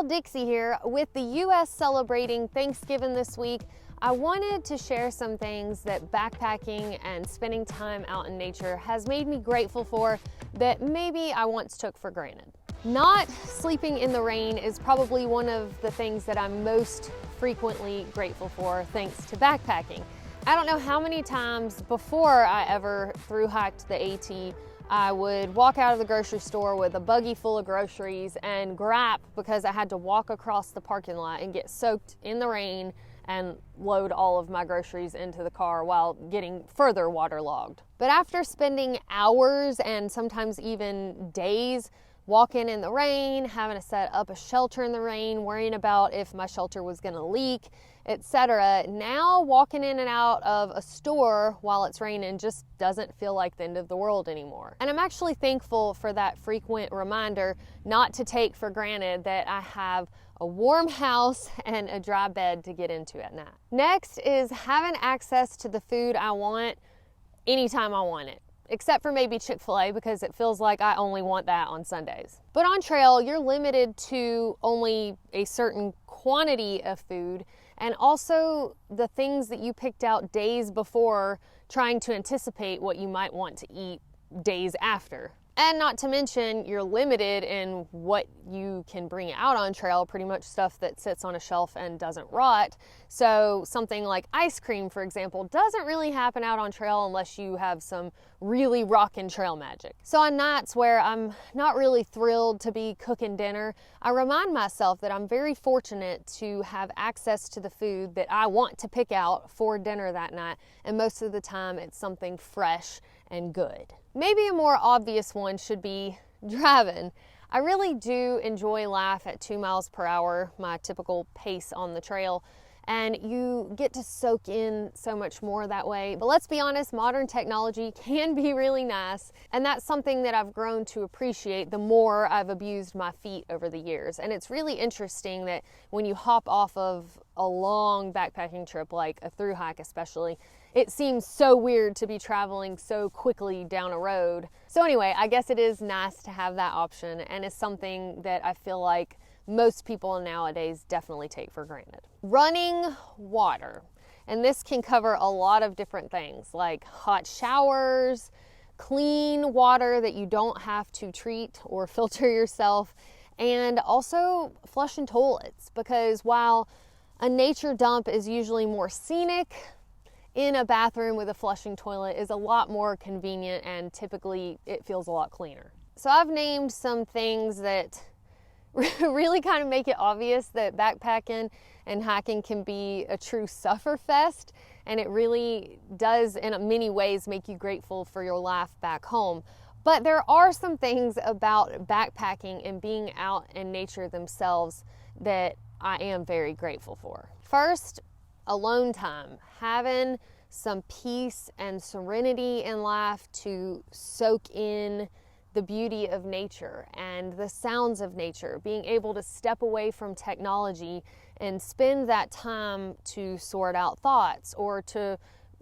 Dixie here. With the U.S. celebrating Thanksgiving this week, I wanted to share some things that backpacking and spending time out in nature has made me grateful for that maybe I once took for granted. Not sleeping in the rain is probably one of the things that I'm most frequently grateful for thanks to backpacking. I don't know how many times before I ever thru-hiked the AT, I would walk out of the grocery store with a buggy full of groceries and grap because I had to walk across the parking lot and get soaked in the rain and load all of my groceries into the car while getting further waterlogged. But after spending hours and sometimes even days walking in the rain, having to set up a shelter in the rain, worrying about if my shelter was gonna leak, etc. Now walking in and out of a store while it's raining just doesn't feel like the end of the world anymore. And I'm actually thankful for that frequent reminder not to take for granted that I have a warm house and a dry bed to get into at night. Next is having access to the food I want anytime I want it. Except for maybe Chick-fil-A, because it feels like I only want that on Sundays. But on trail, you're limited to only a certain quantity of food, and also the things that you picked out days before, trying to anticipate what you might want to eat days after. And not to mention, you're limited in what you can bring out on trail, pretty much stuff that sits on a shelf and doesn't rot. So something like ice cream, for example, doesn't really happen out on trail unless you have some really rockin' trail magic. So on nights where I'm not really thrilled to be cooking dinner, I remind myself that I'm very fortunate to have access to the food that I want to pick out for dinner that night, and most of the time it's something fresh and good. Maybe a more obvious one should be driving. I really do enjoy life at 2 miles per hour, my typical pace on the trail, and you get to soak in so much more that way. But let's be honest, modern technology can be really nice, and that's something that I've grown to appreciate the more I've abused my feet over the years. And it's really interesting that when you hop off of a long backpacking trip, like a thru hike especially, it seems so weird to be traveling so quickly down a road. So anyway, I guess it is nice to have that option, and it's something that I feel like most people nowadays definitely take for granted. Running water. And this can cover a lot of different things, like hot showers, clean water that you don't have to treat or filter yourself, and also flushing toilets. Because while a nature dump is usually more scenic, in a bathroom with a flushing toilet is a lot more convenient, and typically it feels a lot cleaner. So I've named some things that really kind of make it obvious that backpacking and hiking can be a true sufferfest, and it really does in many ways make you grateful for your life back home. But there are some things about backpacking and being out in nature themselves that I am very grateful for. First, alone time. Having some peace and serenity in life to soak in the beauty of nature and the sounds of nature, being able to step away from technology and spend that time to sort out thoughts or to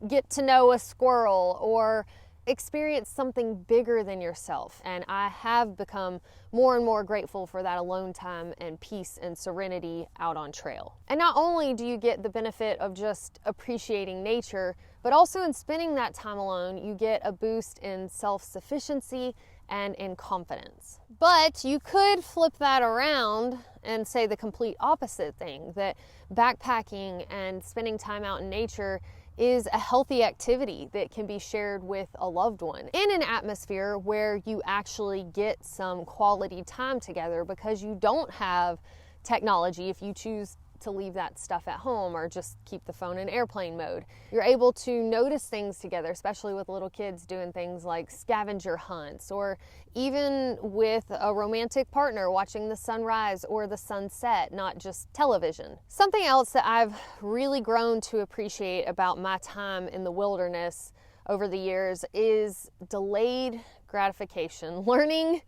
get to know a squirrel or experience something bigger than yourself. And I have become more and more grateful for that alone time and peace and serenity out on trail. And not only do you get the benefit of just appreciating nature, but also in spending that time alone, you get a boost in self-sufficiency and in confidence. But you could flip that around and say the complete opposite thing, that backpacking and spending time out in nature is a healthy activity that can be shared with a loved one in an atmosphere where you actually get some quality time together, because you don't have technology if you choose to leave that stuff at home or just keep the phone in airplane mode. You're able to notice things together, especially with little kids doing things like scavenger hunts, or even with a romantic partner watching the sunrise or the sunset, not just television. Something else that I've really grown to appreciate about my time in the wilderness over the years is delayed gratification. Learning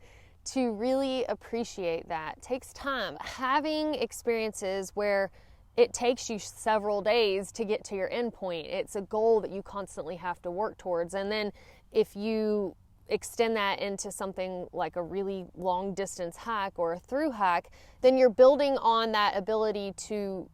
to really appreciate that takes time. Having experiences where it takes you several days to get to your end point, it's a goal that you constantly have to work towards. And then if you extend that into something like a really long distance hike or a through hike, then you're building on that ability to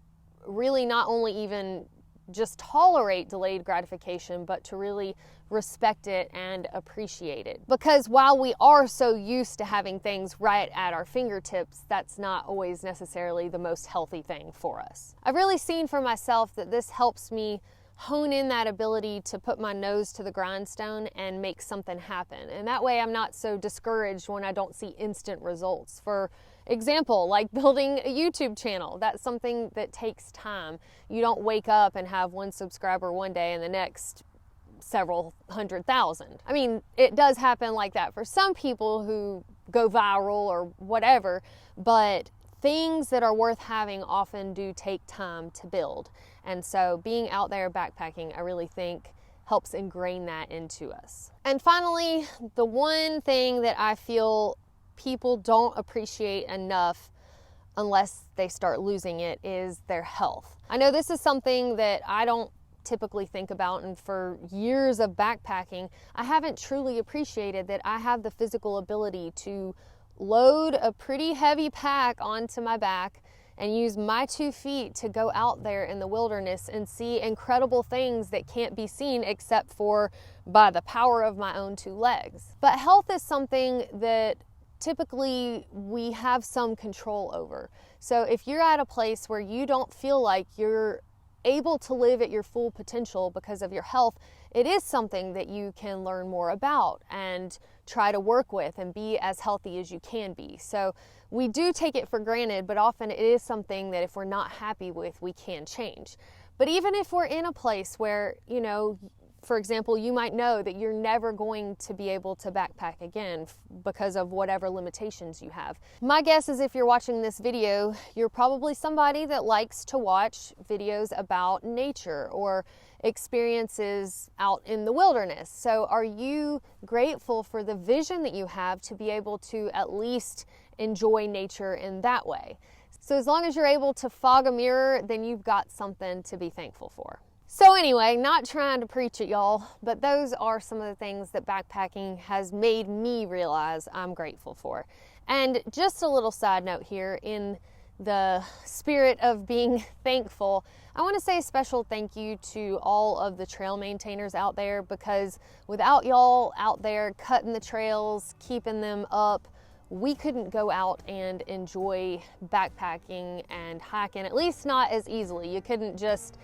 really not only even just tolerate delayed gratification, but to really respect it and appreciate it. Because while we are so used to having things right at our fingertips, that's not always necessarily the most healthy thing for us. I've really seen for myself that this helps me hone in that ability to put my nose to the grindstone and make something happen. And that way I'm not so discouraged when I don't see instant results. For example, like building a YouTube channel, that's something that takes time. You don't wake up and have 1 subscriber one day and the next several 100,000. I mean, it does happen like that for some people who go viral or whatever, but things that are worth having often do take time to build. And so being out there backpacking, I really think helps ingrain that into us. And finally, the one thing that I feel people don't appreciate enough unless they start losing it is their health. I know this is something that I don't typically think about, and for years of backpacking, I haven't truly appreciated that I have the physical ability to load a pretty heavy pack onto my back and use my 2 feet to go out there in the wilderness and see incredible things that can't be seen except for by the power of my own 2 legs. But health is something that typically we have some control over. So if you're at a place where you don't feel like you're able to live at your full potential because of your health, it is something that you can learn more about and try to work with and be as healthy as you can be. So we do take it for granted, but often it is something that if we're not happy with, we can change. But even if we're in a place where, you know, for example, you might know that you're never going to be able to backpack again because of whatever limitations you have. My guess is if you're watching this video, you're probably somebody that likes to watch videos about nature or experiences out in the wilderness. So are you grateful for the vision that you have to be able to at least enjoy nature in that way? So as long as you're able to fog a mirror, then you've got something to be thankful for. So anyway, not trying to preach it, y'all, but those are some of the things that backpacking has made me realize I'm grateful for. And just a little side note here, in the spirit of being thankful, I want to say a special thank you to all of the trail maintainers out there, because without y'all out there cutting the trails, keeping them up, we couldn't go out and enjoy backpacking and hiking, at least not as easily. You couldn't just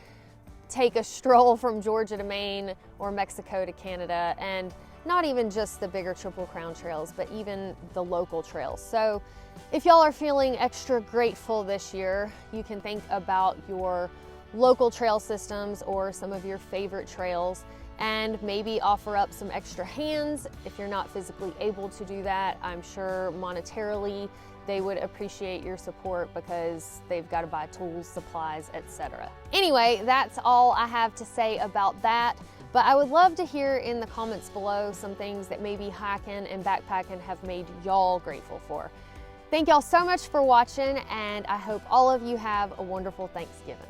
take a stroll from Georgia to Maine or Mexico to Canada, and not even just the bigger Triple Crown trails, but even the local trails. So if y'all are feeling extra grateful this year, you can think about your local trail systems or some of your favorite trails, and maybe offer up some extra hands. If you're not physically able to do that, I'm sure monetarily they would appreciate your support because they've got to buy tools, supplies, etc. Anyway, that's all I have to say about that. But I would love to hear in the comments below some things that maybe hiking and backpacking have made y'all grateful for. Thank y'all so much for watching, and I hope all of you have a wonderful Thanksgiving.